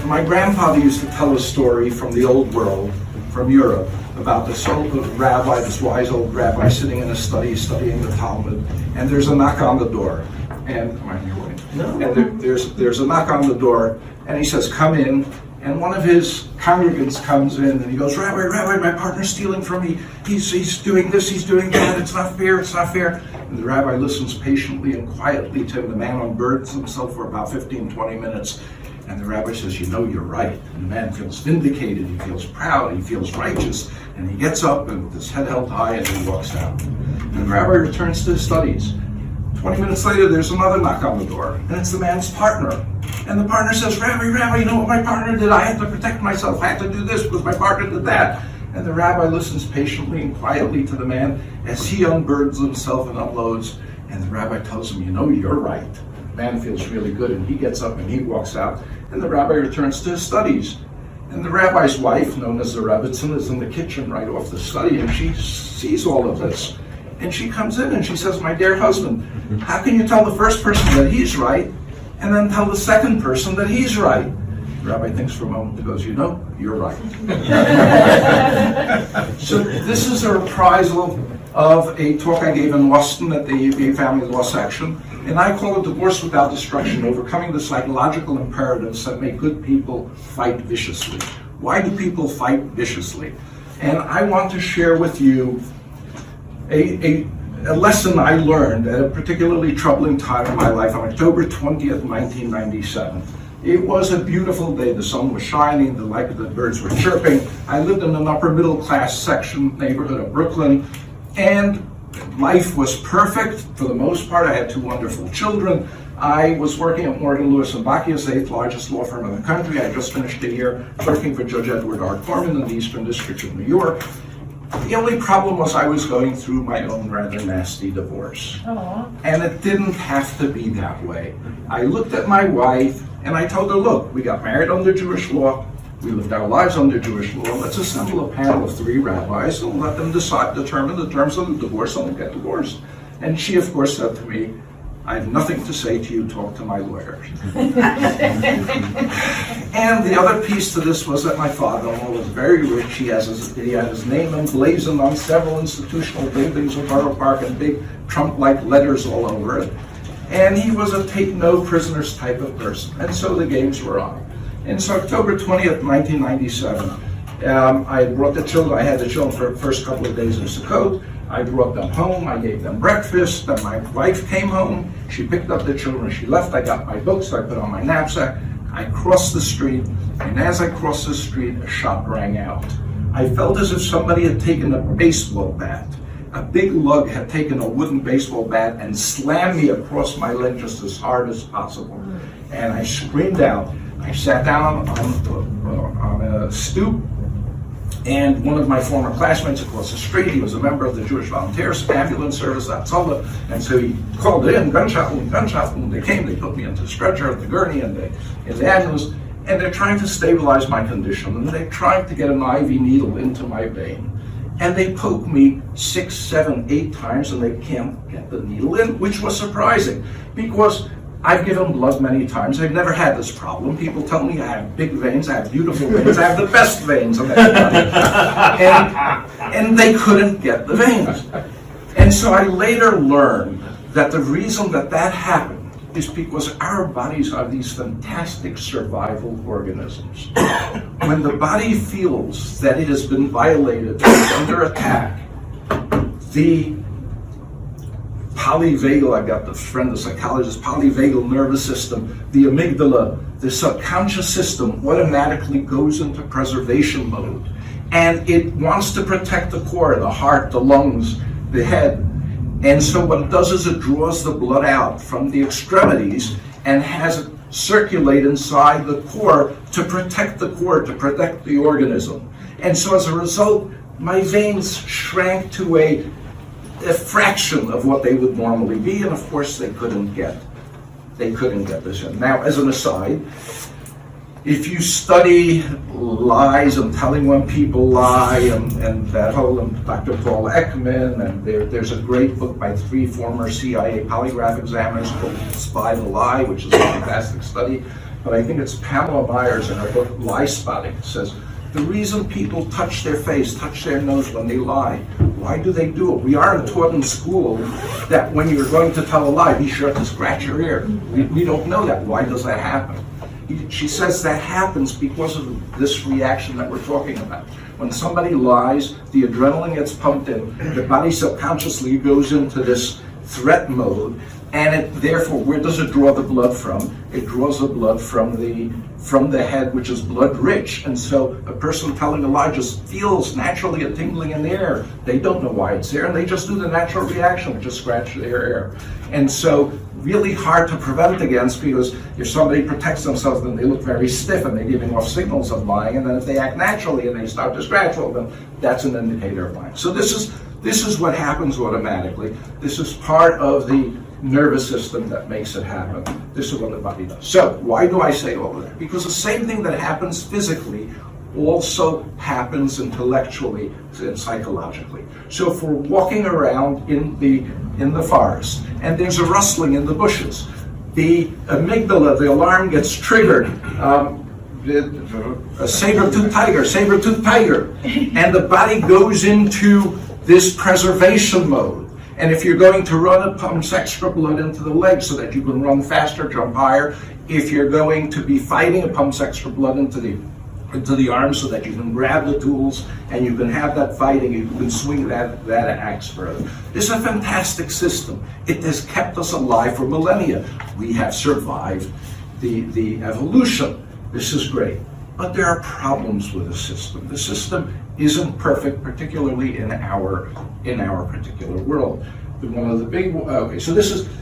My grandfather used to tell a story from the old world, from Europe, about this old rabbi, this wise old rabbi sitting in a study studying the Talmud, and there's a knock on the door. And there's a knock on the door, and he says, "Come in." And one of his congregants comes in and he goes, Rabbi, my partner's stealing from me. He's doing this, he's doing that. It's not fair, it's not fair. And the rabbi listens patiently and quietly to him. The man unburdens himself for about 15, 20 minutes. And the rabbi says, "You know, you're right." And the man feels vindicated, he feels proud, he feels righteous. And he gets up and with his head held high and he walks out. And the rabbi returns to his studies. 20 minutes later, there's another knock on the door, and it's the man's partner. And the partner says, Rabbi, you know what my partner did? I had to protect myself. I had to do this because my partner did that. And the rabbi listens patiently and quietly to the man as he unburdens himself and unloads. And the rabbi tells him, "You know, you're right." The man feels really good, and he gets up and he walks out. And the rabbi returns to his studies. And the rabbi's wife, known as the Rebbitzin, is in the kitchen right off the study, and she sees all of this. And she comes in and she says, "My dear husband, how can you tell the first person that he's right and then tell the second person that he's right?" The rabbi thinks for a moment and goes, "You know, you're right." So this is a reprisal of a talk I gave in Boston at the family law section, and I call it Divorce Without Destruction, Overcoming the Psychological Imperatives That Make Good People Fight Viciously. Why do people fight viciously? And I want to share with you a lesson I learned at a particularly troubling time in my life on October 20th, 1997. It was a beautiful day. The sun was shining, the birds were chirping. I lived in an upper middle class section neighborhood of Brooklyn, and life was perfect for the most part. I had two wonderful children. I was working at Morgan, Lewis & Bacchius, the 8th largest law firm in the country. I just finished a year clerking for Judge Edward R. Corman in the Eastern District of New York. The only problem was I was going through my own rather nasty divorce. Aww. And it didn't have to be that way. I looked at my wife and I told her, "Look, we got married under Jewish law. We lived our lives under Jewish law. Let's assemble a panel of 3 rabbis and let them determine the terms of the divorce and we'll get divorced." And she, of course, said to me, "I have nothing to say to you, talk to my lawyer." And the other piece to this was that my father-in-law was very rich. He had his name emblazoned on several institutional buildings in Borough Park and big Trump-like letters all over it. And he was a take-no-prisoners type of person. And so the games were on. And so October 20th, 1997, I had brought the children. I had the children for the first couple of days of Sukkot. I brought them home, I gave them breakfast, then my wife came home, she picked up the children, she left, I got my books, I put on my knapsack, I crossed the street, and as I crossed the street, a shot rang out. I felt as if somebody had taken a baseball bat, a big lug had taken a wooden baseball bat and slammed me across my leg just as hard as possible. And I screamed out. I sat down on a stoop, and one of my former classmates across the street, he was a member of the Jewish Volunteers Ambulance Service, and so he called in, gunshot wound, they came, they put me into the stretcher, the gurney, and the ambulance, and they're trying to stabilize my condition, and they're trying to get an IV needle into my vein. And they poke me 6, 7, 8 times, and they can't get the needle in, which was surprising, because I've given blood many times. I've never had this problem. People tell me I have big veins, I have beautiful veins, I have the best veins of anybody. And they couldn't get the veins. And so I later learned that the reason that happened is because our bodies are these fantastic survival organisms. When the body feels that it has been violated, that it's under attack, the polyvagal, I've got the friend, the psychologist, polyvagal nervous system, the amygdala, the subconscious system automatically goes into preservation mode. And it wants to protect the core, the heart, the lungs, the head. And so what it does is it draws the blood out from the extremities and has it circulate inside the core to protect the core, to protect the organism. And so as a result, my veins shrank to a fraction of what they would normally be, and of course they couldn't get this in. Now, as an aside, if you study lies and telling when people lie and that whole, and Dr. Paul Ekman, and there's a great book by 3 former CIA polygraph examiners called Spy the Lie, which is a fantastic study but I think it's Pamela Myers in her book Lie Spotting says, the reason people touch their face, touch their nose when they lie, why do they do it? We aren't taught in school that when you're going to tell a lie, be sure to scratch your ear. We don't know that. Why does that happen? She says that happens because of this reaction that we're talking about. When somebody lies, the adrenaline gets pumped in, the body subconsciously goes into this threat mode, and therefore, where does it draw the blood from? It draws the blood from the head, which is blood rich. And so a person telling a lie just feels naturally a tingling in the air. They don't know why it's there, and they just do the natural reaction, which is scratch their ear. And so really hard to prevent against, because if somebody protects themselves, then they look very stiff and they're giving off signals of lying. And then if they act naturally and they start to scratch, well, then that's an indicator of lying. So this is what happens automatically. This is part of the nervous system that makes it happen. This is what the body does. So why do I say all of that? Because the same thing that happens physically also happens intellectually and psychologically. So if we're walking around in the forest and there's a rustling in the bushes, the amygdala, the alarm gets triggered. A saber-toothed tiger, and the body goes into this preservation mode. And if you're going to run, it pumps extra blood into the legs so that you can run faster, jump higher. If you're going to be fighting, it pumps extra blood into the arms so that you can grab the tools and you can have that fighting, you can swing that axe further. This is a fantastic system. It has kept us alive for millennia. We have survived the evolution. This is great. But there are problems with the system. The system isn't perfect, particularly in our particular world. One of the big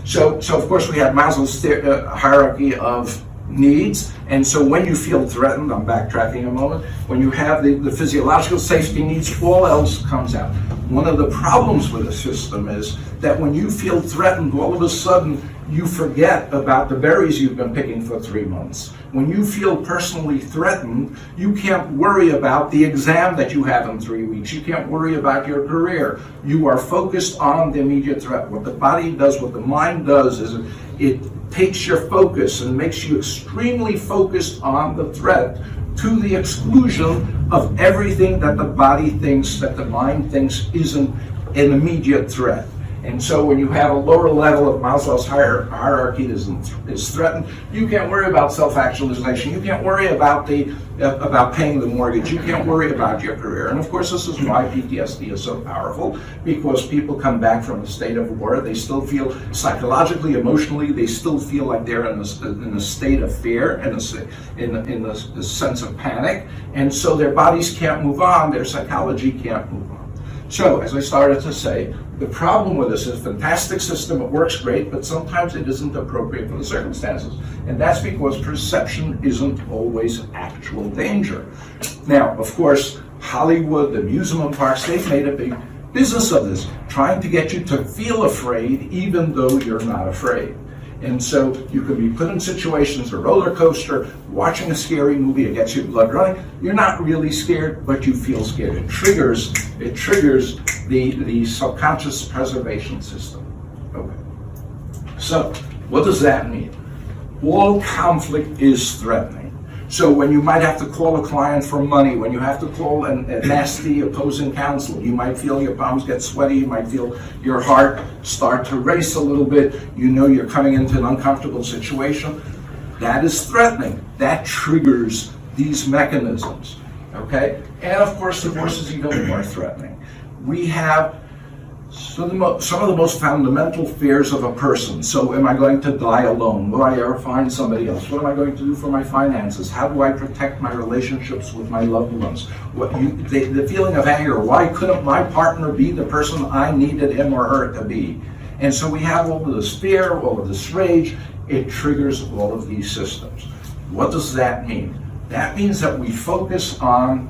so of course we have Maslow's hierarchy of needs, and so when you feel threatened, I'm backtracking a moment, when you have the physiological safety needs, all else comes out. One of the problems with the system is that when you feel threatened, all of a sudden you forget about the berries you've been picking for 3 months. When you feel personally threatened, you can't worry about the exam that you have in 3 weeks. You can't worry about your career. You are focused on the immediate threat. What the body does, what the mind does, is it takes your focus and makes you extremely focused on the threat to the exclusion of everything that the body thinks, that the mind thinks isn't an immediate threat. And so when you have a lower level of Maslow's hierarchy is threatened, you can't worry about self-actualization. You can't worry about paying the mortgage. You can't worry about your career. And of course, this is why PTSD is so powerful, because people come back from a state of war. They still feel psychologically, emotionally, they still feel like they're in a state of fear and in a sense of panic. And so their bodies can't move on. Their psychology can't move on. So, as I started to say, the problem with this is a fantastic system, it works great, but sometimes it isn't appropriate for the circumstances. And that's because perception isn't always actual danger. Now, of course, Hollywood, the amusement parks, they've made a big business of this, trying to get you to feel afraid even though you're not afraid. And so you could be put in situations, a roller coaster, watching a scary movie, it gets your blood running. You're not really scared, but you feel scared. It triggers the subconscious preservation system. Okay. So what does that mean? All conflict is threatening. So when you might have to call a client for money, when you have to call a nasty opposing counsel, you might feel your palms get sweaty, you might feel your heart start to race a little bit, you know you're coming into an uncomfortable situation. That is threatening. That triggers these mechanisms, okay? And of course, divorce is even more threatening. We have some of the most fundamental fears of a person. So am I going to die alone? Will I ever find somebody else? What am I going to do for my finances? How do I protect my relationships with my loved ones? The feeling of anger, why couldn't my partner be the person I needed him or her to be? And so we have all of this fear, all of this rage. It triggers all of these systems. What does that mean? That means that we focus on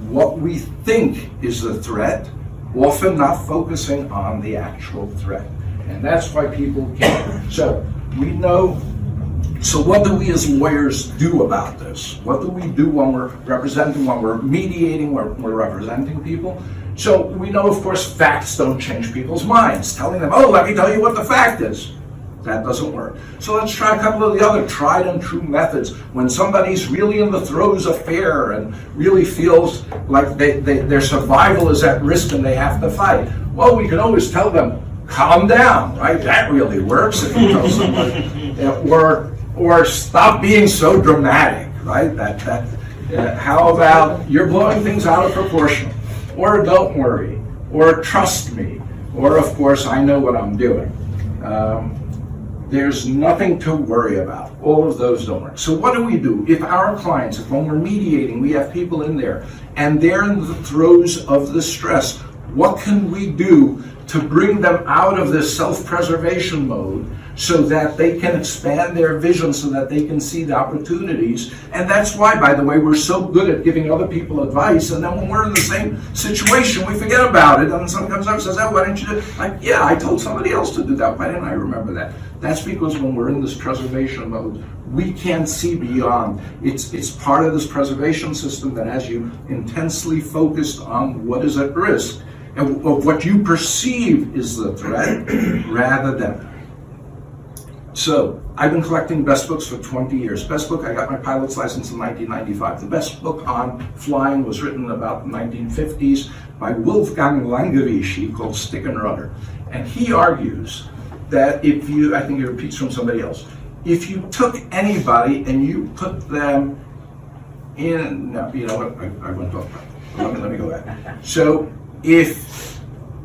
what we think is the threat, often not focusing on the actual threat. And that's why people can't. So we know, so what do we as lawyers do about this? What do we do when we're representing, when we're mediating, when we're representing people? So we know, of course, facts don't change people's minds. Telling them, oh, let me tell you what the fact is. That doesn't work. So let's try a couple of the other tried and true methods. When somebody's really in the throes of fear and really feels like their survival is at risk and they have to fight, well, we can always tell them, calm down, right? That really works if you tell somebody. Or stop being so dramatic, right? How about you're blowing things out of proportion? Or don't worry, or trust me, or of course I know what I'm doing. There's nothing to worry about. All of those don't work. So what do we do? If our clients, if when we're mediating, we have people in there and they're in the throes of the stress, what can we do to bring them out of this self-preservation mode so that they can expand their vision, so that they can see the opportunities? And that's why, by the way, we're so good at giving other people advice, and then when we're in the same situation, we forget about it, and then someone comes up and says, oh, why didn't you do it? Like, yeah, I told somebody else to do that. Why didn't I remember that? That's because when we're in this preservation mode, we can't see beyond. It's part of this preservation system that has you intensely focused on what is at risk, and what you perceive is the threat rather than. So, I've been collecting best books for 20 years. Best book, I got my pilot's license in 1995. The best book on flying was written about the 1950s by Wolfgang Langewiesche called Stick and Rudder. And he argues that if you, I think he repeats from somebody else, if you took anybody and you put them in, no, you know what, I went off. Let me go back. So, if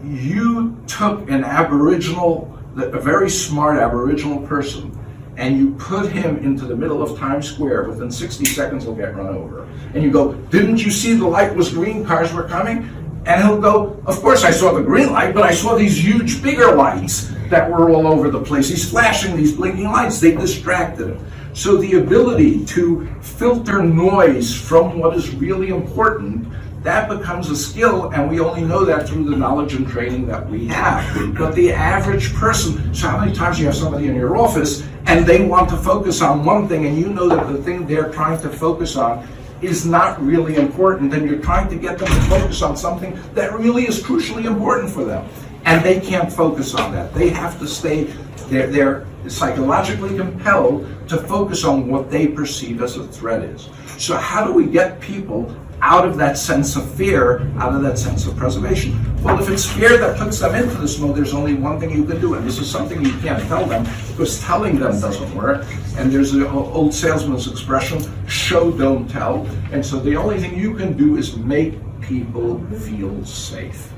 you took an Aboriginal, a very smart Aboriginal person, and you put him into the middle of Times Square, within 60 seconds he'll get run over. And you go, didn't you see the light was green, cars were coming? And he'll go, of course I saw the green light, but I saw these huge, bigger lights that were all over the place. He's flashing these blinking lights, they distracted him. So the ability to filter noise from what is really important, that becomes a skill, and we only know that through the knowledge and training that we have. But the average person, so how many times you have somebody in your office and they want to focus on one thing, and you know that the thing they're trying to focus on is not really important, and you're trying to get them to focus on something that really is crucially important for them. And they can't focus on that. They have to stay, they're psychologically compelled to focus on what they perceive as a threat is. So how do we get people out of that sense of fear, out of that sense of preservation? Well, if it's fear that puts them into this mode, there's only one thing you can do, and this is something you can't tell them, because telling them doesn't work. And there's an old salesman's expression, show, don't tell. And so the only thing you can do is make people feel safe.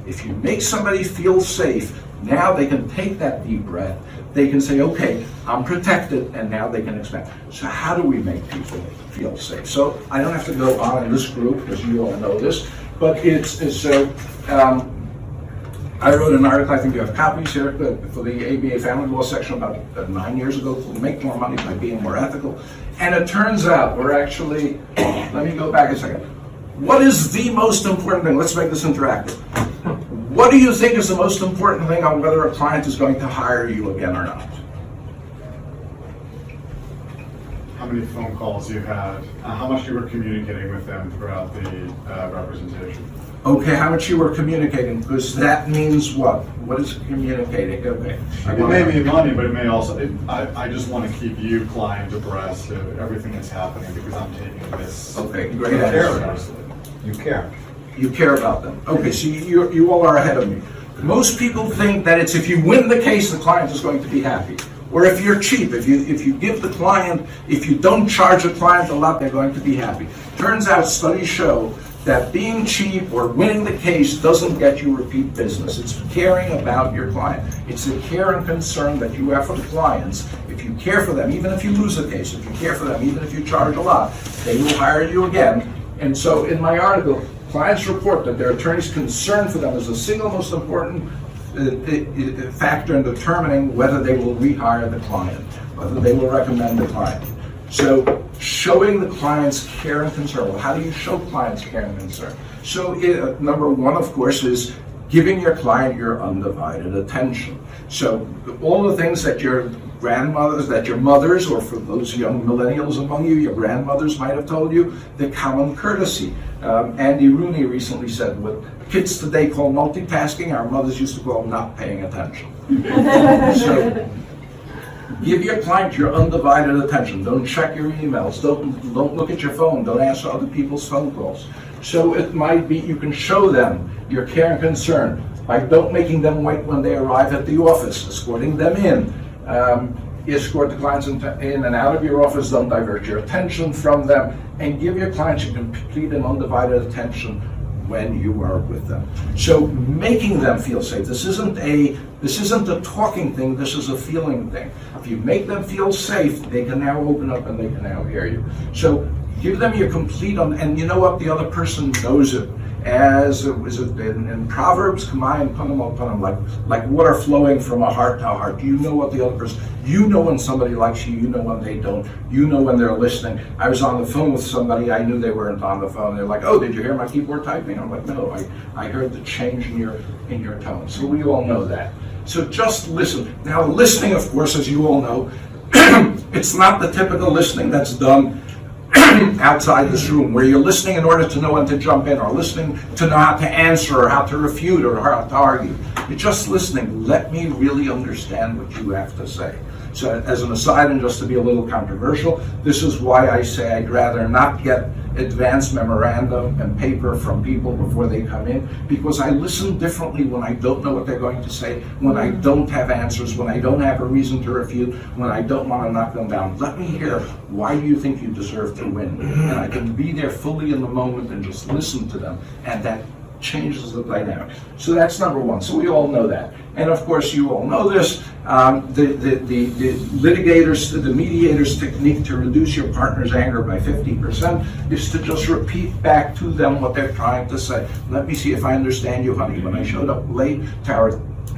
If you make somebody feel safe, now they can take that deep breath, they can say, okay, I'm protected, and now they can expand. So how do we make people feel safe? So I don't have to go on in this group, because you all know this, but I wrote an article, I think you have copies here, for the ABA Family Law section about 9 years ago, to make more money by being more ethical. And it turns out we're actually, let me go back a second. What is the most important thing? Let's make this interactive. What do you think is the most important thing on whether a client is going to hire you again or not? How many phone calls you had, how much you were communicating with them throughout the representation. Okay, how much you were communicating, because that means what? What is communicating? Okay. It may be money, but it may also, I just want to keep you client abreast of everything that's happening, because I'm taking this. Okay, great answer. You care. You care about them. Okay, so you all are ahead of me. Most people think that it's if you win the case, the client is going to be happy. Or if you're cheap, if you give the client, if you don't charge the client a lot, they're going to be happy. Turns out studies show that being cheap or winning the case doesn't get you repeat business. It's caring about your client. It's the care and concern that you have for the clients. If you care for them, even if you lose the case, if you care for them, even if you charge a lot, they will hire you again. And so in my article, clients report that their attorney's concern for them is the single most important factor in determining whether they will rehire the client, whether they will recommend the client. So showing the client's care and concern. Well, how do you show clients care and concern? So number one, of course, is giving your client your undivided attention. So all the things that your grandmothers, that your mothers, or for those young millennials among you, your grandmothers might have told you, the common courtesy. Andy Rooney recently said, what kids today call multitasking, our mothers used to call not paying attention. So Give your client your undivided attention. Don't check your emails. Don't look at your phone. Don't answer other people's phone calls. So it might be you can show them your care and concern by don't making them wait when they arrive at the office, escorting them in. Escort the clients in and out of your office. Don't divert your attention from them, and give your clients your complete and undivided attention when you are with them. So making them feel safe. This isn't a talking thing, this is a feeling thing. If you make them feel safe, they can now open up and they can now hear you. So give them your complete, and you know what, the other person knows it. As is it in Proverbs, Kamayim Panam, like water flowing from a heart to a heart. You know what the other person, you know when somebody likes you, you know when they don't, you know when they're listening. I was on the phone with somebody, I knew they weren't on the phone. They're like, oh, did you hear my keyboard typing? I'm like, no, I heard the change in your tone. So we all know that. So just listen. Now listening, of course, as you all know, it's not the typical listening that's done outside this room, where you're listening in order to know when to jump in, or listening to know how to answer, or how to refute, or how to argue. You're just listening. Let me really understand what you have to say. So as an aside, and just to be a little controversial, this is why I say I'd rather not get advanced memorandum and paper from people before they come in, because I listen differently when I don't know what they're going to say, when I don't have answers, when I don't have a reason to refute, when I don't want to knock them down. Let me hear, why do you think you deserve to win? And I can be there fully in the moment and just listen to them, and that changes the dynamic. So that's number one. So we all know that. And of course, you all know this. The litigators, the mediator's technique to reduce your partner's anger by 50% is to just repeat back to them what they're trying to say. Let me see if I understand you, honey. When I showed up late to our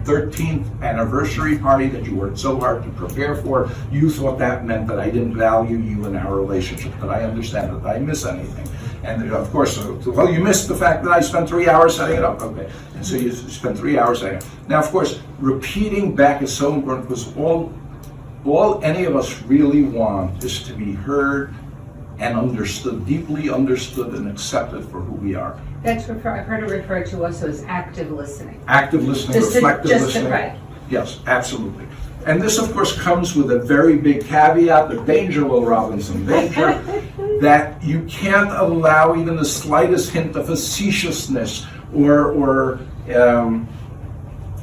13th anniversary party that you worked so hard to prepare for, you thought that meant that I didn't value you in our relationship, that I understand that I miss anything. And of course, well, you missed the fact that I spent 3 hours setting it up. Okay, and so you spent 3 hours setting it up. Now, of course, repeating back is so important, because all any of us really want is to be heard and understood, deeply understood and accepted for who we are. I've heard it referred to also as active listening. Active listening, reflective listening. Right. Yes, absolutely. And this, of course, comes with a very big caveat, the danger, Will Robinson, danger, that you can't allow even the slightest hint of facetiousness or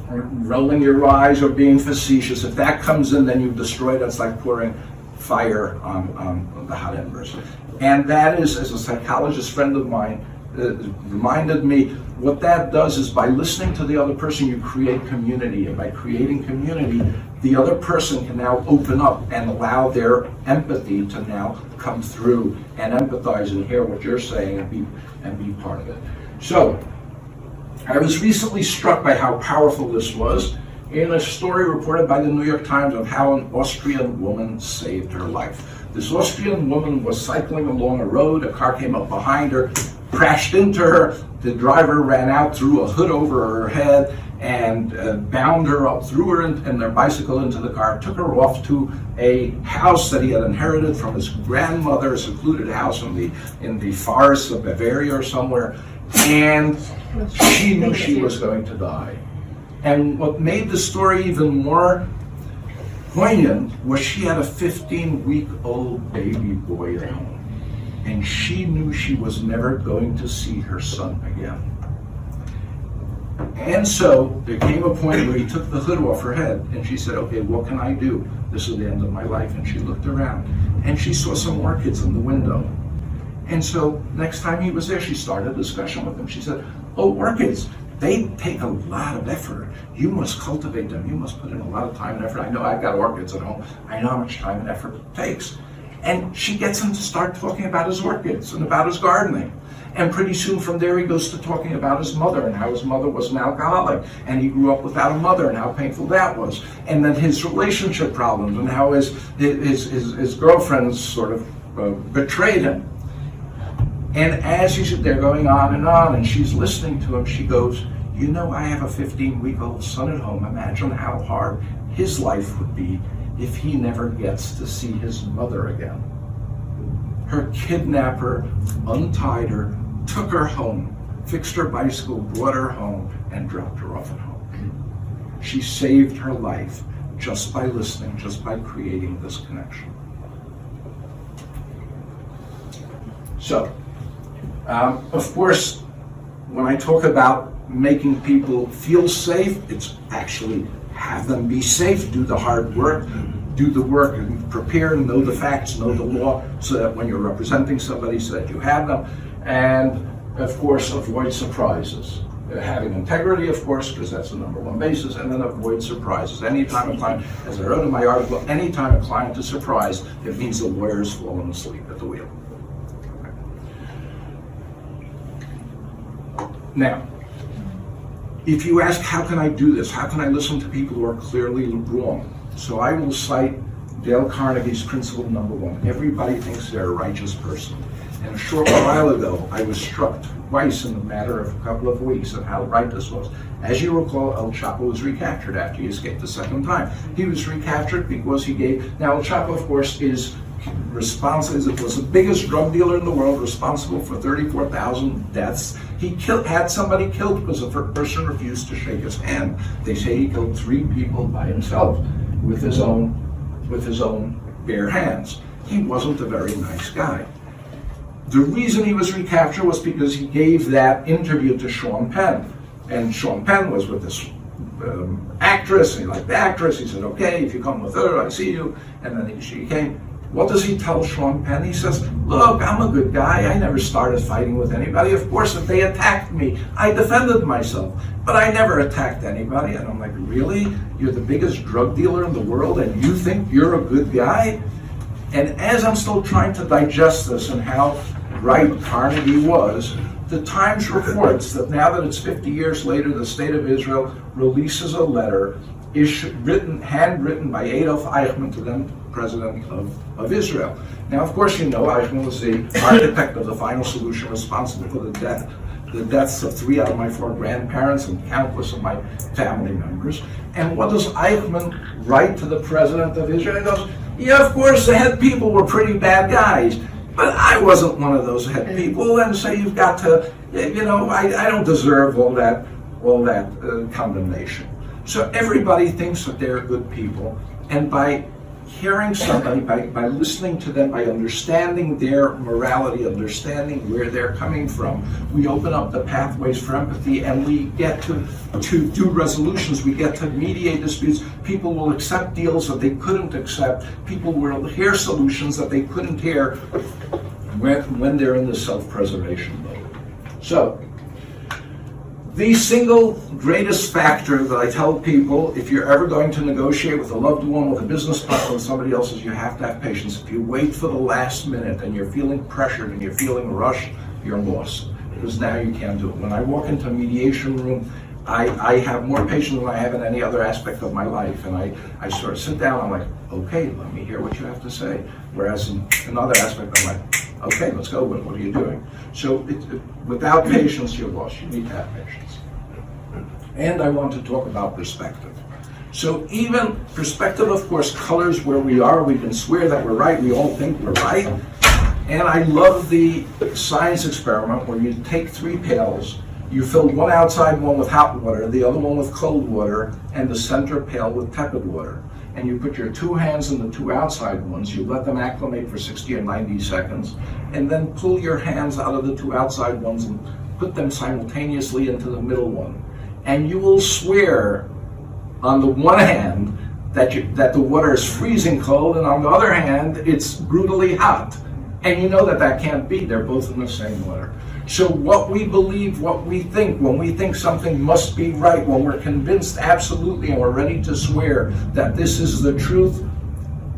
rolling your eyes or being facetious. If that comes in, then you've destroyed it. It's like pouring fire on the hot embers. And that is, as a psychologist friend of mine reminded me, what that does is, by listening to the other person, you create community. And by creating community, the other person can now open up and allow their empathy to now come through and empathize and hear what you're saying and be part of it. So, I was recently struck by how powerful this was in a story reported by the New York Times of how an Austrian woman saved her life. This Austrian woman was cycling along a road. A car came up behind her, crashed into her. The driver ran out, threw a hood over her head, and bound her up, threw her and their bicycle into the car, took her off to a house that he had inherited from his grandmother, a secluded house in the forests of Bavaria or somewhere, and she knew she was going to die. And what made the story even more poignant was she had a 15-week-old baby boy at home, and she knew she was never going to see her son again. And so there came a point where he took the hood off her head, and she said, okay, what can I do? This is the end of my life. And she looked around, and she saw some orchids in the window. And so next time he was there, she started a discussion with him. She said, oh, orchids, they take a lot of effort. You must cultivate them. You must put in a lot of time and effort. I know I've got orchids at home. I know how much time and effort it takes. And she gets him to start talking about his orchids and about his gardening. And pretty soon from there he goes to talking about his mother and how his mother was an alcoholic and he grew up without a mother and how painful that was. And then his relationship problems and how his girlfriends sort of betrayed him. And as they're going on and she's listening to him, she goes, you know, I have a 15-week-old son at home. Imagine how hard his life would be if he never gets to see his mother again. Her kidnapper untied her, took her home, fixed her bicycle, brought her home, and dropped her off at home. She saved her life just by listening, just by creating this connection. So, of course, when I talk about making people feel safe, it's actually have them be safe, do the hard work, do the work and prepare, know the facts, know the law, so that when you're representing somebody, so that you have them, and of course, avoid surprises. Having integrity, of course, because that's the number one basis, and then avoid surprises. Anytime a client, as I wrote in my article, anytime a client is surprised, it means the lawyer's fallen asleep at the wheel. Now, if you ask, how can I do this? How can I listen to people who are clearly wrong? So I will cite Dale Carnegie's principle number one. Everybody thinks they're a righteous person. And a short while ago, I was struck twice in a matter of a couple of weeks at how right this was. As you recall, El Chapo was recaptured after he escaped the second time. He was recaptured because he gave, now El Chapo, of course, is responsible, it was the biggest drug dealer in the world, responsible for 34,000 deaths. He had somebody killed because the person refused to shake his hand. They say he killed 3 people by himself with his own bare hands. He wasn't a very nice guy. The reason he was recaptured was because he gave that interview to Sean Penn. And Sean Penn was with this actress, and he liked the actress. He said, okay, if you come with her, I see you. And then she came. What does he tell Sean Penn? He says, look, I'm a good guy. I never started fighting with anybody. Of course, if they attacked me, I defended myself. But I never attacked anybody. And I'm like, really? You're the biggest drug dealer in the world, and you think you're a good guy? And as I'm still trying to digest this and how right Carnegie was, the Times reports that now that it's 50 years later, the State of Israel releases a letter handwritten by Adolf Eichmann to then President of Israel. Now, of course, you know Eichmann was the architect of the final solution, responsible for the deaths of 3 out of my 4 grandparents and countless of my family members. And what does Eichmann write to the President of Israel? He goes, yeah, of course, the head people were pretty bad guys, but I wasn't one of those head people, and so you've got to, I don't deserve all that condemnation. So everybody thinks that they're good people, and by hearing somebody, by listening to them, by understanding their morality, understanding where they're coming from, we open up the pathways for empathy, and we get to do resolutions. We get to mediate disputes. People will accept deals that they couldn't accept. People will hear solutions that they couldn't hear when they're in the self-preservation mode. So, the single greatest factor that I tell people, if you're ever going to negotiate with a loved one, with a business partner, with somebody else's, you have to have patience. If you wait for the last minute and you're feeling pressured and you're feeling rushed, you're lost. Because now you can't do it. When I walk into a mediation room, I have more patience than I have in any other aspect of my life. And I sort of sit down, I'm like, okay, let me hear what you have to say. Whereas in another aspect, I'm like, okay, let's go. What are you doing? So without patience, you're lost. You need to have patience. And I want to talk about perspective. So even perspective, of course, colors where we are. We can swear that we're right. We all think we're right. And I love the science experiment where you take 3 pails, you fill one outside one with hot water, the other one with cold water, and the center pail with tepid water. And you put your 2 hands in the 2 outside ones, you let them acclimate for 60 or 90 seconds, and then pull your hands out of the 2 outside ones and put them simultaneously into the middle one. And you will swear on the one hand that the water is freezing cold, and on the other hand, it's brutally hot. And you know that can't be, they're both in the same water. So what we believe, what we think, when we think something must be right, when we're convinced absolutely and we're ready to swear that this is the truth,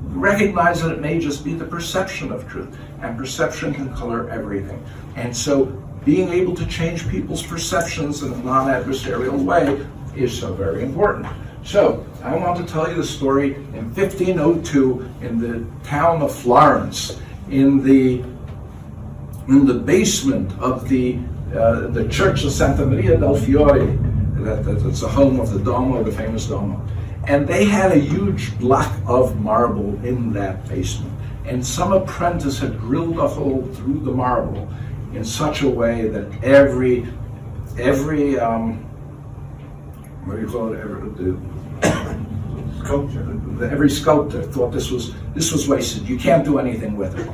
recognize that it may just be the perception of truth. And perception can color everything. And so being able to change people's perceptions in a non-adversarial way is so very important. So I want to tell you the story in 1502 in the town of Florence, in the basement of the church of Santa Maria del Fiore. That's the home of the Duomo, the famous Duomo. And they had a huge block of marble in that basement. And some apprentice had drilled a hole through the marble in such a way that every what do you call it? Every sculptor thought this was wasted. You can't do anything with it.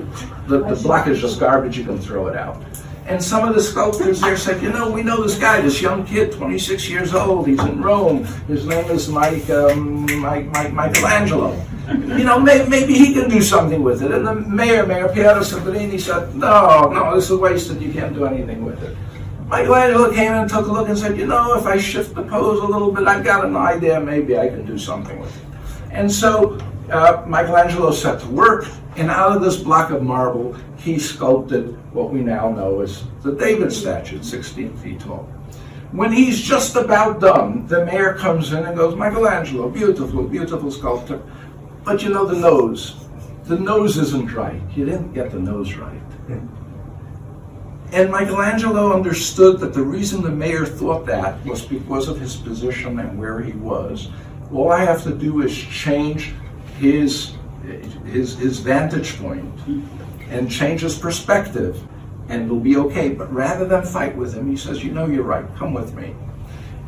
The block is just garbage. You can throw it out. And some of the sculptors there said, you know, we know this guy, this young kid, 26 years old. He's in Rome. His name is Michelangelo. You know, maybe he can do something with it. And the Mayor Piero Cipollini said, no, this is wasted. You can't do anything with it. Michelangelo came in and took a look and said, you know, if I shift the pose a little bit, I've got an idea, maybe I can do something with it. And so Michelangelo set to work, and out of this block of marble, he sculpted what we now know as the David statue, 16 feet tall. When he's just about done, the mayor comes in and goes, Michelangelo, beautiful, beautiful sculpture, but you know the nose isn't right. You didn't get the nose right. And Michelangelo understood that the reason the mayor thought that was because of his position and where he was. All I have to do is change his vantage point and change his perspective, and it'll be okay. But rather than fight with him, he says, you know, you're right, come with me.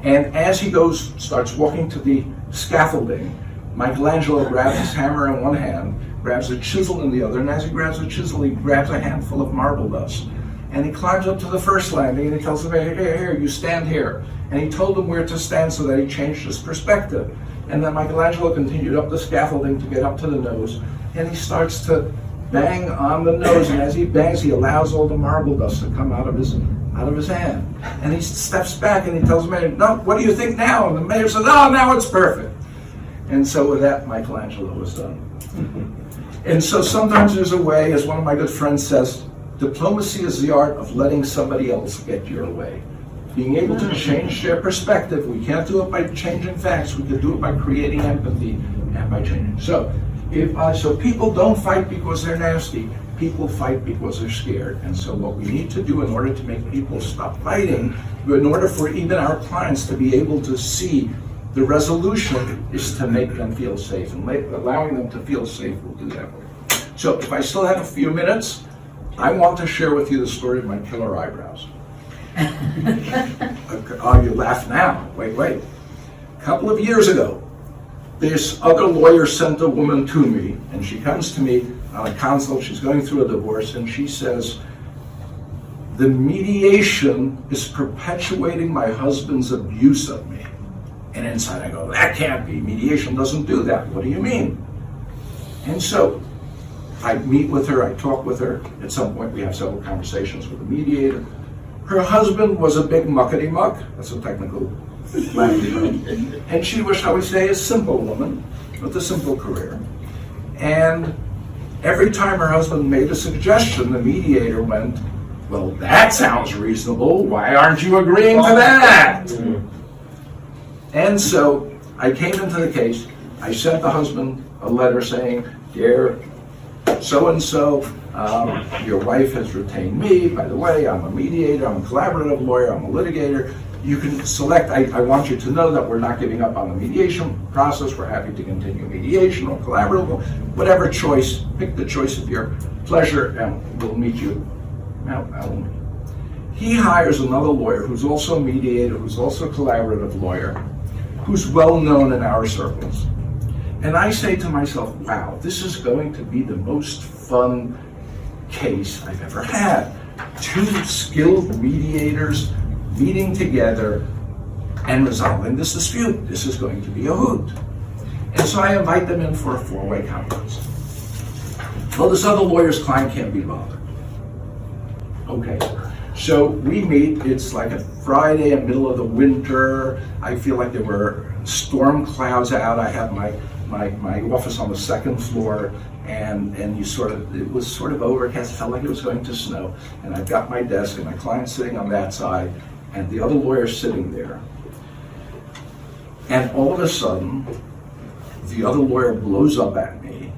And as he starts walking to the scaffolding, Michelangelo grabs his hammer in one hand, grabs a chisel in the other, and as he grabs the chisel, he grabs a handful of marble dust. And he climbs up to the first landing and he tells them, here, you stand here. And he told them where to stand so that he changed his perspective. And then Michelangelo continued up the scaffolding to get up to the nose. And he starts to bang on the nose. And as he bangs, he allows all the marble dust to come out of his hand. And he steps back and he tells the mayor, no, what do you think now? And the mayor says, oh, now it's perfect. And so with that, Michelangelo was done. And so sometimes there's a way, as one of my good friends says, diplomacy is the art of letting somebody else get your way. Being able to change their perspective. We can't do it by changing facts. We can do it by creating empathy and by changing. So people don't fight because they're nasty. People fight because they're scared. And so what we need to do in order to make people stop fighting, in order for even our clients to be able to see the resolution, is to make them feel safe. And allowing them to feel safe will do that. So if I still have a few minutes, I want to share with you the story of my killer eyebrows. Oh, you laugh now. Wait. A couple of years ago, this other lawyer sent a woman to me, and she comes to me on a consult. She's going through a divorce, and she says, the mediation is perpetuating my husband's abuse of me. And inside I go, that can't be. Mediation doesn't do that. What do you mean? And so I meet with her, I talk with her. At some point we have several conversations with the mediator. Her husband was a big muckety-muck. That's a technical language. And she was, shall we say, a simple woman with a simple career. And every time her husband made a suggestion, the mediator went, well, that sounds reasonable. Why aren't you agreeing to that? And so I came into the case. I sent the husband a letter saying, dear so-and-so, your wife has retained me. By the way, I'm a mediator, I'm a collaborative lawyer, I'm a litigator. You can select, I want you to know that we're not giving up on the mediation process. We're happy to continue mediation or collaborative, whatever choice, pick the choice of your pleasure and we'll meet you. He hires another lawyer who's also a mediator, who's also a collaborative lawyer, who's well known in our circles. And I say to myself, wow, this is going to be the most fun case I've ever had. Two skilled mediators meeting together and resolving this dispute. This is going to be a hoot. And so I invite them in for a four-way conference. Well, this other lawyer's client can't be bothered. Okay, so we meet. It's like a Friday in the middle of the winter. I feel like there were storm clouds out. I have my office on the second floor, and it was sort of overcast. It felt like it was going to snow. And I've got my desk and my client sitting on that side, and the other lawyer sitting there. And all of a sudden, the other lawyer blows up at me.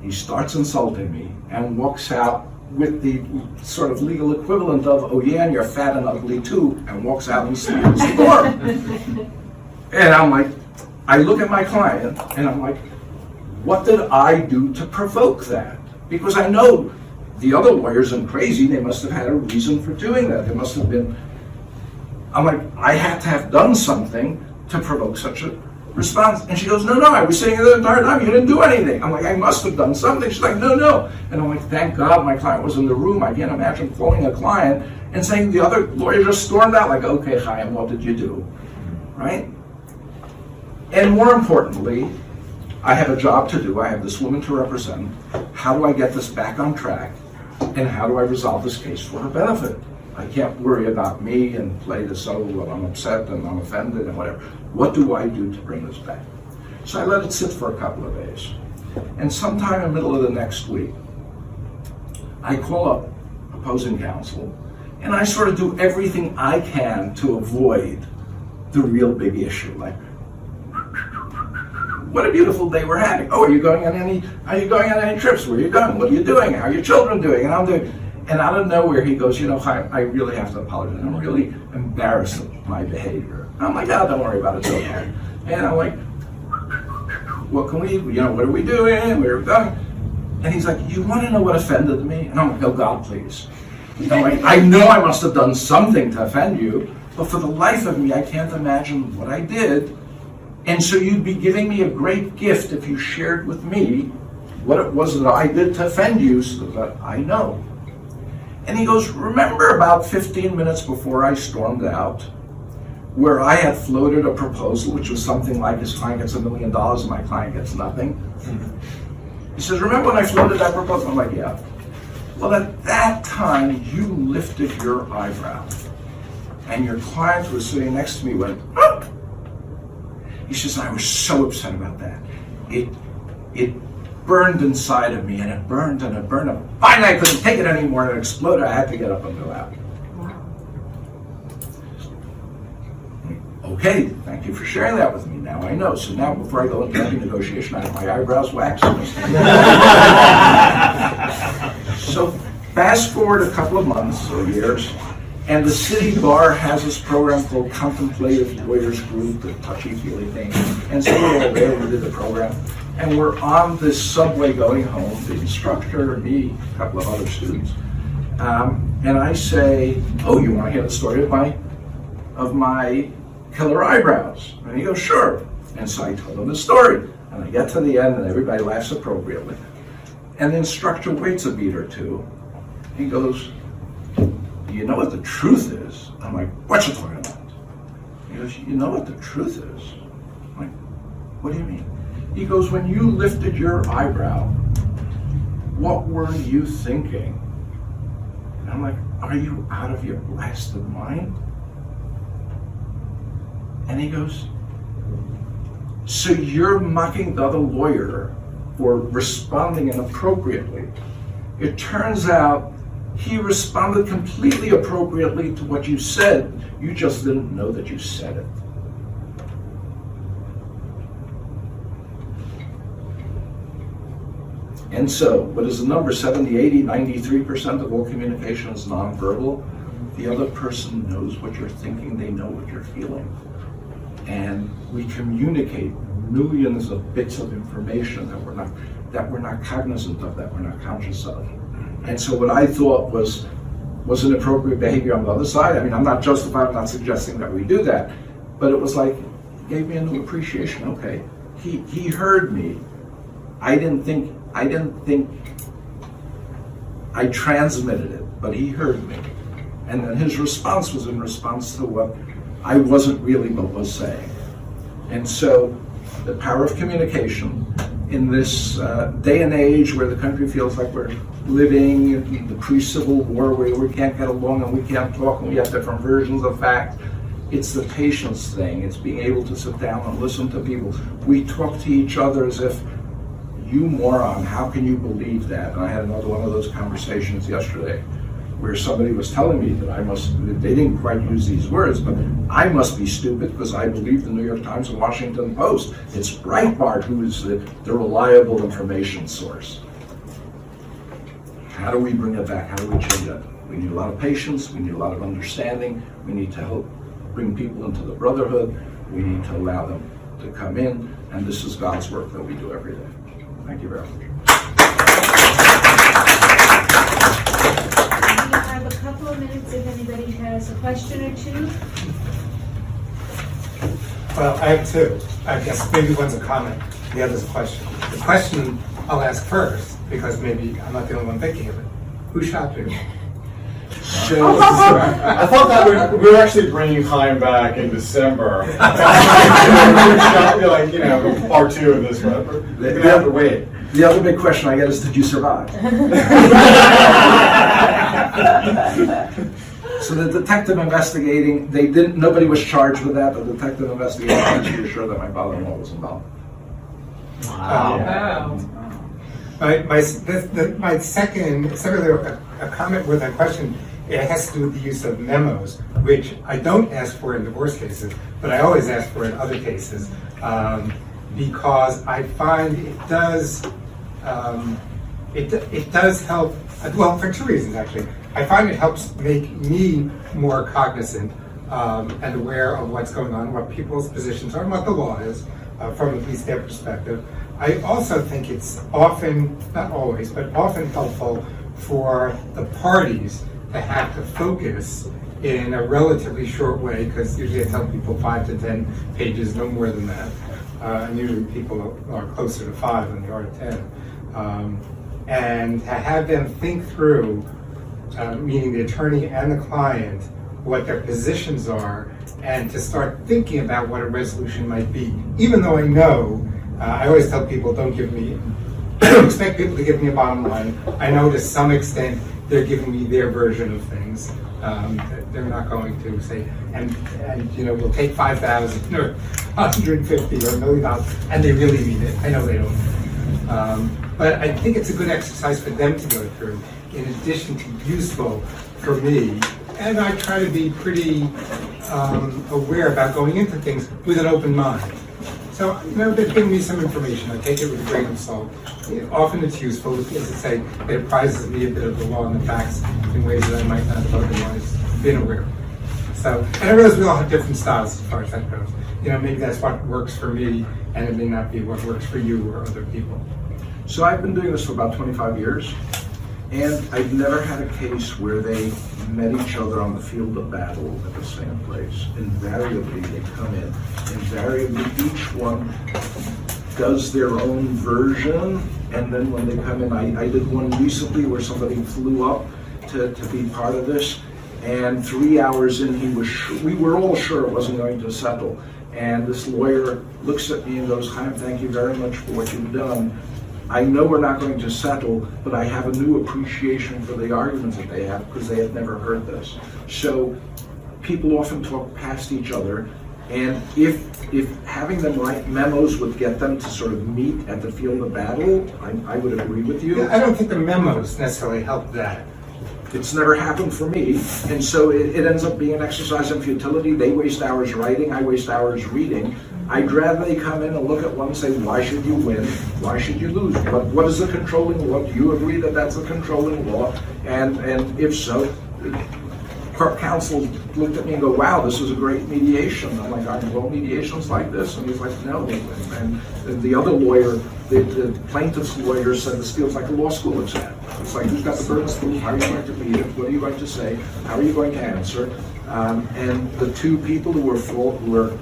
He starts insulting me and walks out with the sort of legal equivalent of, oh yeah, and you're fat and ugly too, and walks out and slams the door. And I'm like, I look at my client and I'm like, what did I do to provoke that? Because I know the other lawyers are crazy. They must have had a reason for doing that. There must have been, I'm like, I had to have done something to provoke such a response. And she goes, no, I was sitting there the entire time. You didn't do anything. I'm like, I must have done something. She's like, no. And I'm like, thank God my client was in the room. I can't imagine calling a client and saying the other lawyer just stormed out, like, okay, Chaim, what did you do? Right? And more importantly, I have a job to do. I have this woman to represent. How do I get this back on track? And how do I resolve this case for her benefit? I can't worry about me and play this, oh, well, I'm upset and I'm offended and whatever. What do I do to bring this back? So I let it sit for a couple of days. And sometime in the middle of the next week, I call up opposing counsel and I sort of do everything I can to avoid the real big issue. Like, what a beautiful day we're having. Oh, are you going on any trips? Where are you going? What are you doing? How are your children doing? And I'm doing. And out of nowhere, he goes, Chaim, I really have to apologize. I'm really embarrassed of my behavior. And I'm like, oh, don't worry about it, it's okay. And I'm like, what can we, what are we doing? Where are we going? And he's like, you want to know what offended me? And I'm like, oh, God, please. And I'm like, I know I must have done something to offend you, but for the life of me, I can't imagine what I did. And so you'd be giving me a great gift if you shared with me what it was that I did to offend you so that I know. And he goes, remember about 15 minutes before I stormed out, where I had floated a proposal, which was something like his client gets $1 million and my client gets nothing. He says, remember when I floated that proposal? I'm like, yeah. Well, at that time, you lifted your eyebrow. And your client who was sitting next to me went, oh! He says, I was so upset about that. It burned inside of me, and it burned and it burned. And finally, I couldn't take it anymore, and it exploded. I had to get up and go out. Okay, thank you for sharing that with me. Now I know. So now, before I go into any negotiation, I have my eyebrows waxed. So fast forward a couple of months or years, and the city bar has this program called Contemplative Lawyers Group, the touchy-feely thing. And so we're all there, we did the program. And we're on this subway going home, the instructor, me, a couple of other students. And I say, oh, you want to hear the story of my killer eyebrows? And he goes, sure. And so I told him the story. And I get to the end and everybody laughs appropriately. And the instructor waits a beat or two. He goes, you know what the truth is? I'm like, what you talking about? He goes, you know what the truth is? I'm like, what do you mean? He goes, when you lifted your eyebrow, what were you thinking? And I'm like, are you out of your blasted mind? And he goes, so you're mocking the other lawyer for responding inappropriately. It turns out he responded completely appropriately to what you said. You just didn't know that you said it. And so, what is the number? 70, 80, 93% of all communication is nonverbal. The other person knows what you're thinking, they know what you're feeling. And we communicate millions of bits of information that we're not cognizant of, that we're not conscious of. And so what I thought was inappropriate behavior on the other side, I mean, I'm not justified, I'm not suggesting that we do that, but it was like, it gave me a new appreciation. Okay, he heard me. I didn't think I transmitted it, but he heard me. And then his response was in response to what I wasn't really but was saying. And so the power of communication in this day and age where the country feels like we're living in the pre-Civil War, where we can't get along and we can't talk and we have different versions of fact, it's the patience thing. It's being able to sit down and listen to people. We talk to each other as if, you moron, how can you believe that? And I had another one of those conversations yesterday where somebody was telling me that they didn't quite use these words, but I must be stupid because I believe the New York Times and Washington Post. It's Breitbart who is the reliable information source. How do we bring it back? How do we change it? We need a lot of patience, we need a lot of understanding, we need to help bring people into the brotherhood, we need to allow them to come in, and this is God's work that we do every day. Thank you very much. We have a couple of minutes if anybody has a question or two. Well, I have two. I guess maybe one's a comment, the other's a question. The question I'll ask first, because maybe I'm not the only one thinking of it. Who shot you? So, I thought that we were actually bringing Chaim back in December. Like, part two of this, but we're gonna have to wait. the other big question I get is, did you survive? So the detective investigating, nobody was charged with that. The detective investigating was sure that my father-in-law was involved. Wow. My second, a comment with a question, it has to do with the use of memos, which I don't ask for in divorce cases, but I always ask for in other cases, because I find it does help, well, for two reasons actually. I find it helps make me more cognizant and aware of what's going on, what people's positions are, and what the law is, from at least their perspective. I also think it's often, not always, but often helpful for the parties to have to focus in a relatively short way, because usually I tell people 5 to 10 pages, no more than that. And usually people are closer to 5 than they are to 10. And to have them think through, meaning the attorney and the client, what their positions are, and to start thinking about what a resolution might be. Even though I know, I always tell people, don't expect people to give me a bottom line. I know to some extent they're giving me their version of things. They're not going to say, and we'll take 5,000 or 150 or $1 million, and they really mean it. I know they don't. But I think it's a good exercise for them to go through, in addition to useful for me. And I try to be pretty aware about going into things with an open mind. So, they've given me some information. I take it with a grain of salt. Often it's useful. As I say, it apprises me a bit of the law and the facts in ways that I might not have otherwise been aware of. So, and I realize we all have different styles as far as that goes. Maybe that's what works for me, and it may not be what works for you or other people. So I've been doing this for about 25 years, and I've never had a case where they met each other on the field of battle at the same place. Invariably, they come in. Invariably, each one does their own version, and then when they come in, I did one recently where somebody flew up to be part of this, and 3 hours in, we were all sure it wasn't going to settle. And this lawyer looks at me and goes, Chaim, thank you very much for what you've done. I know we're not going to settle, but I have a new appreciation for the arguments that they have because they have never heard this. So people often talk past each other, and if having them write memos would get them to sort of meet at the field of battle, I would agree with you. I don't think the memos necessarily help that. It's never happened for me, and so it ends up being an exercise in futility. They waste hours writing, I waste hours reading. I'd rather they come in and look at one and say, why should you win? Why should you lose? What is the controlling law? Do you agree that that's the controlling law? And if so, counsel looked at me and go, wow, this was a great mediation. I'm like, are all mediations like this? And he's like, no. And the other lawyer, the plaintiff's lawyer, said this feels like a law school exam. It's like, who's got the burden of proof? How are you going to read it? What are you going to say? How are you going to answer? And the two people who were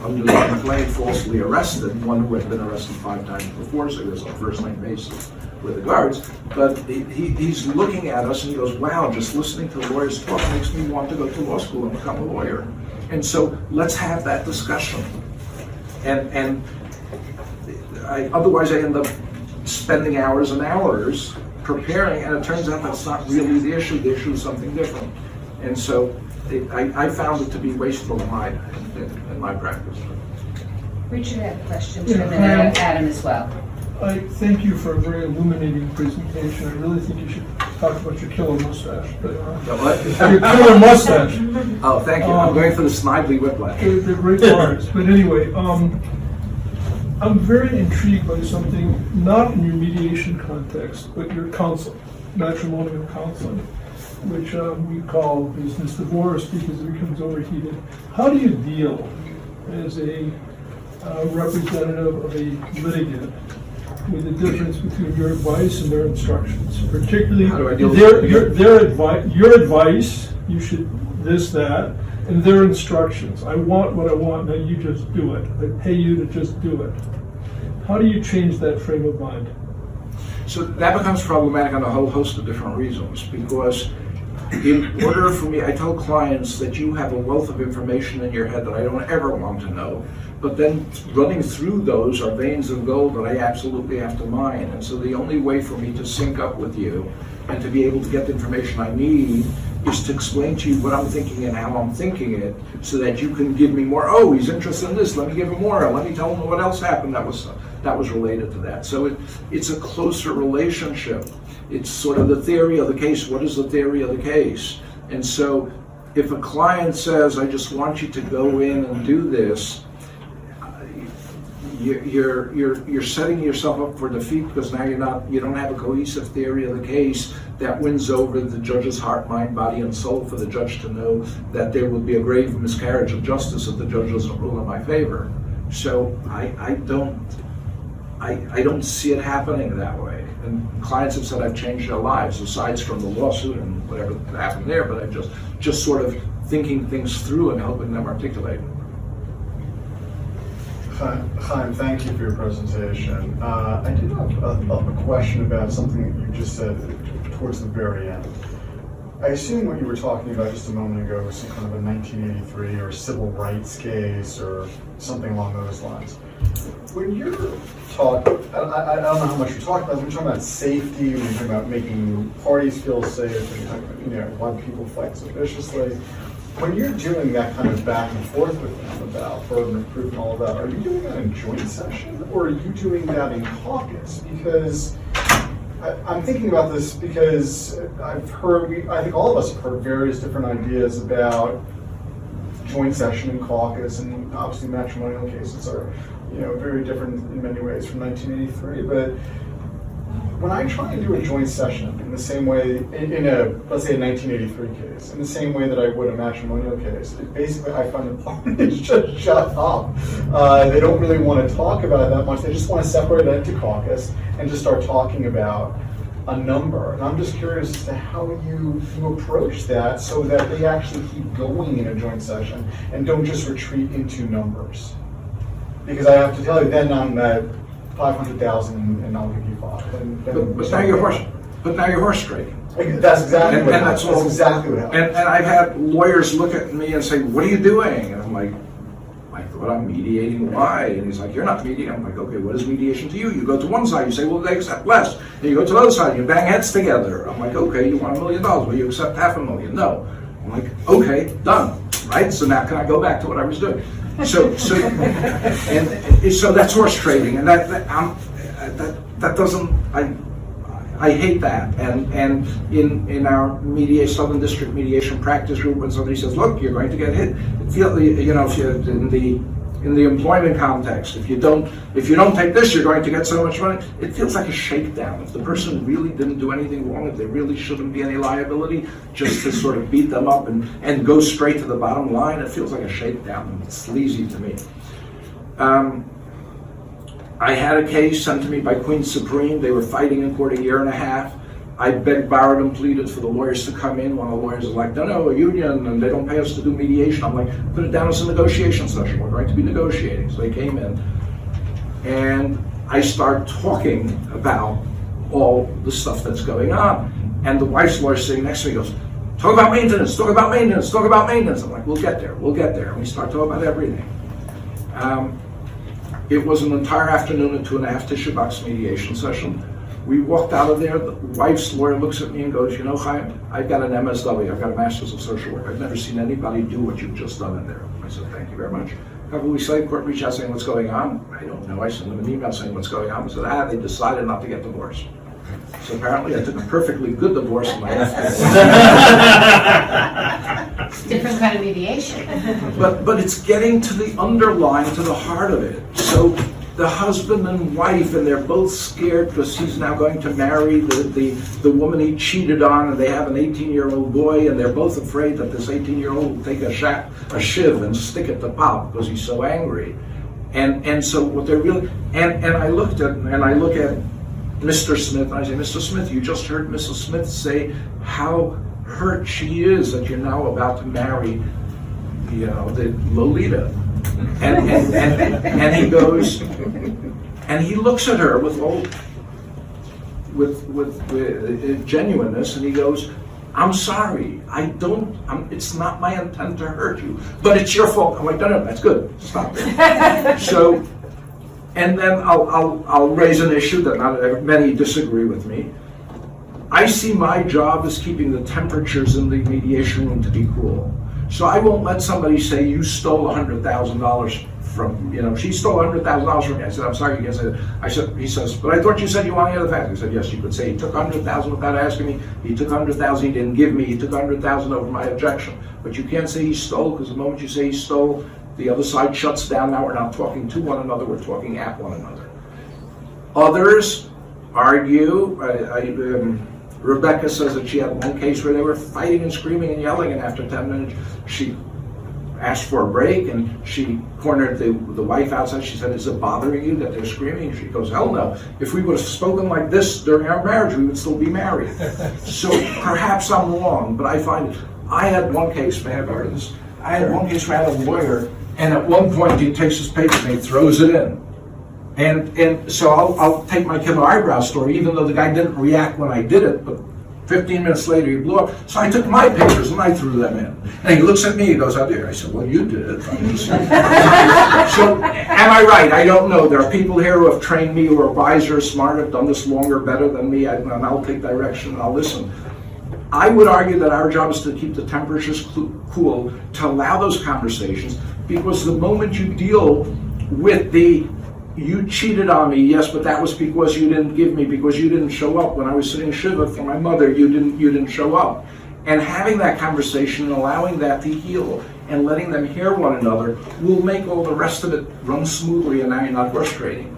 under the complaint falsely arrested, one who had been arrested 5 times before, so he was on first-name basis with the guards, but he's looking at us and he goes, wow, just listening to lawyers talk makes me want to go to law school and become a lawyer. And so let's have that discussion. And otherwise I end up spending hours and hours preparing, and it turns out that's not really the issue. The issue is something different. And so I found it to be wasteful in my practice. Richard had a question, and then Adam as well. I thank you for a very illuminating presentation. I really think you should talk about your killer mustache. But, your killer mustache. Oh, thank you. I'm going for the Snidely whiplash. They're great parts. But anyway, I'm very intrigued by something, not in your mediation context, but your counsel, matrimonial counseling, which we call business divorce because it becomes overheated. How do you deal as a representative of a litigant with the difference between your advice and their instructions? Particularly, How do I deal your advice, you should this, that, and their instructions. I want what I want, now you just do it. I pay you to just do it. How do you change that frame of mind? So that becomes problematic on a whole host of different reasons, because in order for me, I tell clients that you have a wealth of information in your head that I don't ever want to know, but then running through those are veins of gold that I absolutely have to mine. And so the only way for me to sync up with you and to be able to get the information I need is to explain to you what I'm thinking and how I'm thinking it, so that you can give me more. Oh, he's interested in this, let me give him more. Let me tell him what else happened that was related to that. So it's a closer relationship. It's sort of the theory of the case. What is the theory of the case? And so if a client says, I just want you to go in and do this, you're setting yourself up for defeat, because now you don't have a cohesive theory of the case that wins over the judge's heart, mind, body, and soul, for the judge to know that there will be a grave miscarriage of justice if the judge doesn't rule in my favor. So I don't see it happening that way. And clients have said I've changed their lives, aside from the lawsuit and whatever happened there, but I'm just sort of thinking things through and helping them articulate. Chaim, thank you for your presentation. I did have a question about something that you just said towards the very end. I assume what you were talking about just a moment ago was some kind of a 1983 or civil rights case or something along those lines. When you're talking, I don't know how much you're talking about, when you're talking about safety, when you're talking about making parties feel safe, and why people fight so viciously, when you're doing that kind of back and forth with them about burden of proof and all of that, are you doing that in joint session, or are you doing that in caucus? Because I'm thinking about this because I think all of us have heard various different ideas about joint session and caucus, and obviously matrimonial cases are, very different in many ways from 1983. But when I try and do a joint session in the same way, in let's say a 1983 case, in the same way that I would a matrimonial case, basically I find the parties just shut up. They don't really want to talk about it that much. They just want to separate it into caucus and just start talking about a number. And I'm just curious as to how you approach that so that they actually keep going in a joint session and don't just retreat into numbers. Because I have to tell you, then I'm at 500,000 and I'll give you 5. But now you're horse trading. That's exactly what that's happened. That's exactly what happened. And I've had lawyers look at me and say, what are you doing? And I'm like, I thought I'm mediating. Why? And he's like, you're not mediating. I'm like, okay, what is mediation to you? You go to one side, you say, well, they accept less. And you go to the other side, you bang heads together. I'm like, okay, you want $1 million. Well, you accept $500,000. No. I'm like, okay, done. Right? So now can I go back to what I was doing? So that's horse trading, and that doesn't. I hate that. And in our Southern District mediation practice group, when somebody says, "Look, you're going to get hit," if you're in the employment context, if you don't take this, you're going to get so much money. It feels like a shakedown. If the person really didn't do anything wrong, if there really shouldn't be any liability, just to sort of beat them up and go straight to the bottom line, it feels like a shakedown. It's sleazy to me. I had a case sent to me by Queen Supreme. They were fighting in court a year and a half. I begged, borrowed, and pleaded for the lawyers to come in. One of the lawyers was like, no, a union, and they don't pay us to do mediation. I'm like, put it down as a negotiation session. We're going to be negotiating. So they came in, and I start talking about all the stuff that's going on. And the wife's lawyer sitting next to me goes, talk about maintenance, talk about maintenance, talk about maintenance. I'm like, we'll get there. And we start talking about everything. It was an entire afternoon and 2.5 tissue box mediation session. We walked out of there, the wife's lawyer looks at me and goes, Chaim, I've got an MSW, I've got a Master's of Social Work. I've never seen anybody do what you've just done in there. I said, thank you very much. A couple weeks later, court reached out saying, what's going on? I don't know. I sent them an email saying, what's going on? I said, they decided not to get divorced. So apparently I took a perfectly good divorce in my Different kind of mediation. But it's getting to the underlying, to the heart of it. So the husband and wife, and they're both scared because he's now going to marry the woman he cheated on, and they have an 18-year-old boy, and they're both afraid that this 18-year-old will take a shiv and stick it to Pop because he's so angry. And so what they're really, and I look at Mr. Smith, and I say, Mr. Smith, you just heard Mrs. Smith say how hurt she is that you're now about to marry you know, the Lolita. And he goes, and he looks at her with all, with genuineness, and he goes, I'm sorry, it's not my intent to hurt you, but it's your fault. I'm like, no, that's good, stop it. So, and then I'll raise an issue that not many disagree with me. I see my job as keeping the temperatures in the mediation room to be cool. So I won't let somebody say, you stole $100,000 from, you know, she stole $100,000 from me. I said, I'm sorry, you can't say that. He says, but I thought you said you wanted the facts. I said, yes, you could say he took $100,000 without asking me. He took $100,000 he didn't give me. He took $100,000 over my objection. But you can't say he stole, because the moment you say he stole, the other side shuts down. Now we're not talking to one another, we're talking at one another. Others argue, Rebecca says that she had one case where they were fighting and screaming and yelling, and after 10 minutes, she asked for a break, and she cornered the wife outside. She said, is it bothering you that they're screaming? She goes, hell no. If we would have spoken like this during our marriage, we would still be married. So perhaps I'm wrong, but I find, I had one case, may I have heard this? I had one case where I had a lawyer, and at one point he takes his paper and he throws it in. And so I'll take my killer eyebrow story, even though the guy didn't react when I did it, but 15 minutes later he blew up. So I took my papers and I threw them in. And he looks at me, he goes, how dare you? I said, well, you did it. So am I right? I don't know. There are people here who have trained me, who are wiser, smarter, have done this longer, better than me, and I'll take direction and I'll listen. I would argue that our job is to keep the temperatures cool, to allow those conversations, because the moment you deal with you cheated on me, yes, but that was because you didn't give me, because you didn't show up. When I was sitting Shiva for my mother, you didn't show up. And having that conversation and allowing that to heal and letting them hear one another will make all the rest of it run smoothly, and now you're not frustrating.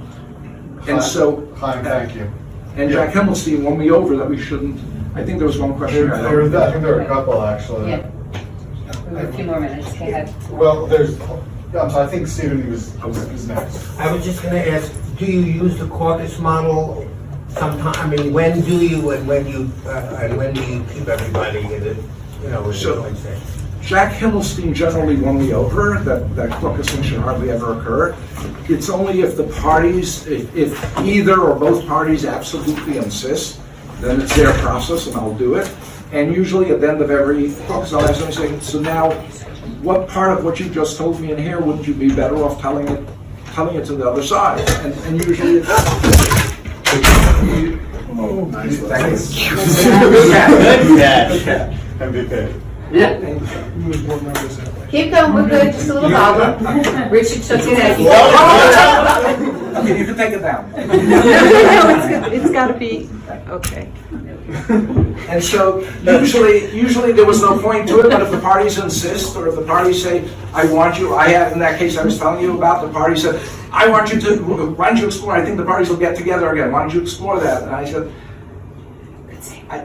And so, Thank you. and Jack Himmelstein won me over that we shouldn't. I think there was one question. I think there were a couple, actually. Yeah. We have a few more minutes. Go ahead. Well, I think Stephen was next. I was just gonna ask, do you use the caucus model sometime? I mean, when do you, and when do you keep everybody in it, So- like that? Jack Himmelstein generally won me over. That caucusing should hardly ever occur. It's only if the parties, if either or both parties absolutely insist, then it's their process and I'll do it. And usually at the end of every caucus, I'll ask them, say, so now, what part of what you just told me in here wouldn't you be better off telling it to the other side? And usually MVP. Keep going, we're good, just a little wobble. Richard shook his head. Okay, you can take it down. It's gotta be, okay. And so usually there was no point to it, but if the parties insist, or if the parties say, I want you, in that case I was telling you about, the party said, why don't you explore, I think the parties will get together again, why don't you explore that? And I said,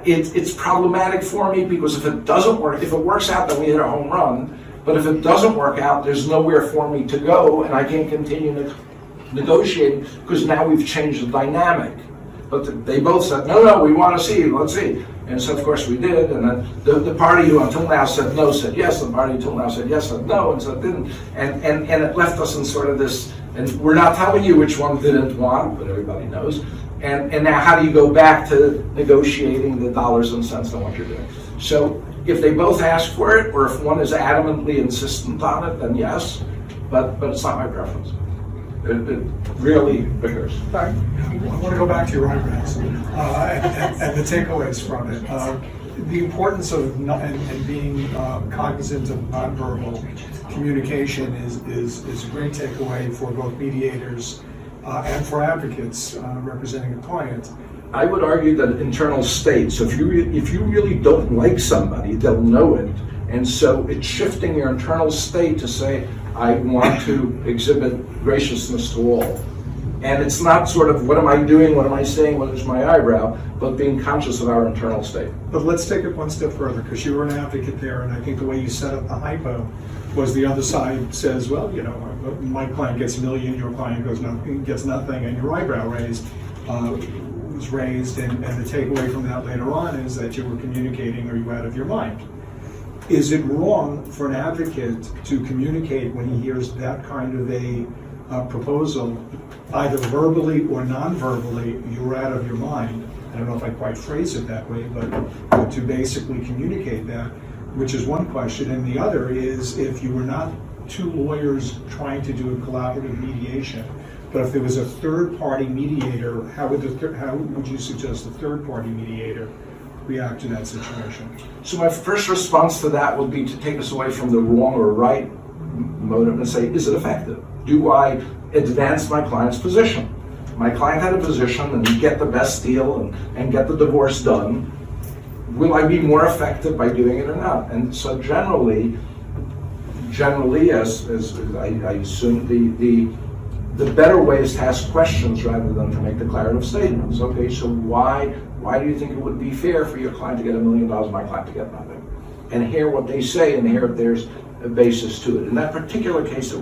it's problematic for me, because if it doesn't work, if it works out, then we hit a home run, but if it doesn't work out, there's nowhere for me to go, and I can't continue negotiating, because now we've changed the dynamic. But they both said, no, we want to see, let's see. And so, of course, we did. And then the party who until now said no said yes. The party until now said yes said no, and so it didn't. And it left us in sort of this, and we're not telling you which one didn't want, but everybody knows. And now how do you go back to negotiating the dollars and cents on what you're doing? So if they both ask for it, or if one is adamantly insistent on it, then yes. But it's not my preference. It really occurs. I want to go back to your eyebrows and the takeaways from it. The importance of and being cognizant of nonverbal communication is a great takeaway for both mediators and for advocates representing a client. I would argue that internal state. So if you really don't like somebody, they'll know it, and so it's shifting your internal state to say, I want to exhibit graciousness to all. And it's not sort of, what am I doing, what am I saying, what is my eyebrow, but being conscious of our internal state. But let's take it one step further, because you were an advocate there, and I think the way you set up the hypo was the other side says, well, my client gets $1 million, your client gets nothing, and your eyebrow was raised, and the takeaway from that later on is that you were communicating, or you were out of your mind. is it wrong for an advocate to communicate when he hears that kind of a proposal, either verbally or non-verbally, you're out of your mind? I don't know if I quite phrase it that way, but to basically communicate that, which is one question. And the other is, if you were not two lawyers trying to do a collaborative mediation, but if there was a third-party mediator, how would you suggest the third-party mediator react to that situation? So my first response to that would be to take us away from the wrong or right motive and say, is it effective? Do I advance my client's position? My client had a position and get the best deal and get the divorce done. Will I be more effective by doing it or not? And so generally, as I assume, the better way is to ask questions rather than to make declarative statements. Okay, so why do you think it would be fair for your client to get $1 million, my client to get nothing? And hear what they say and hear if there's a basis to it. In that particular case, it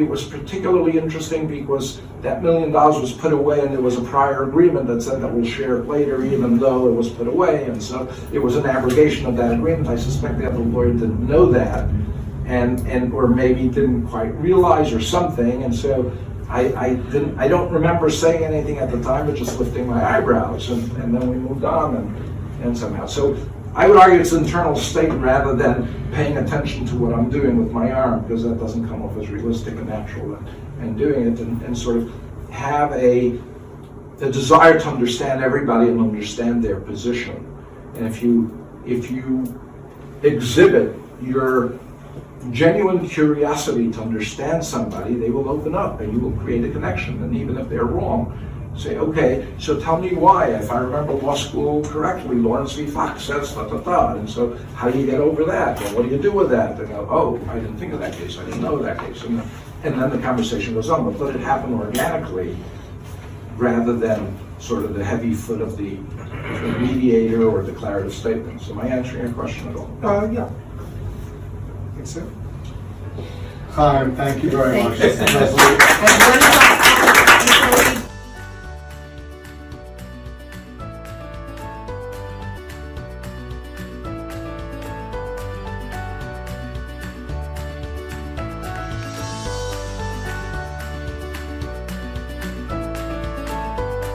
was particularly interesting because that $1 million was put away and there was a prior agreement that said that we'll share it later, even though it was put away. And so it was an abrogation of that agreement. I suspect the other lawyer didn't know that and or maybe didn't quite realize or something. And so I don't remember saying anything at the time, but just lifting my eyebrows, and then we moved on and somehow. So I would argue it's an internal state rather than paying attention to what I'm doing with my arm, because that doesn't come off as realistic and natural, and doing it and sort of have a desire to understand everybody and understand their position. And if you exhibit your genuine curiosity to understand somebody, they will open up and you will create a connection. And even if they're wrong, say, okay, so tell me why. If I remember law school correctly, Lawrence v. Fox says da. And so how do you get over that? Well, what do you do with that? They go, oh, I didn't think of that case. I didn't know that case. And then the conversation goes on. But let it happen organically rather than sort of the heavy foot of the mediator or declarative statement. So am I answering your question at all? Yeah. I think so. Hi, thank you very much. Thank you. And one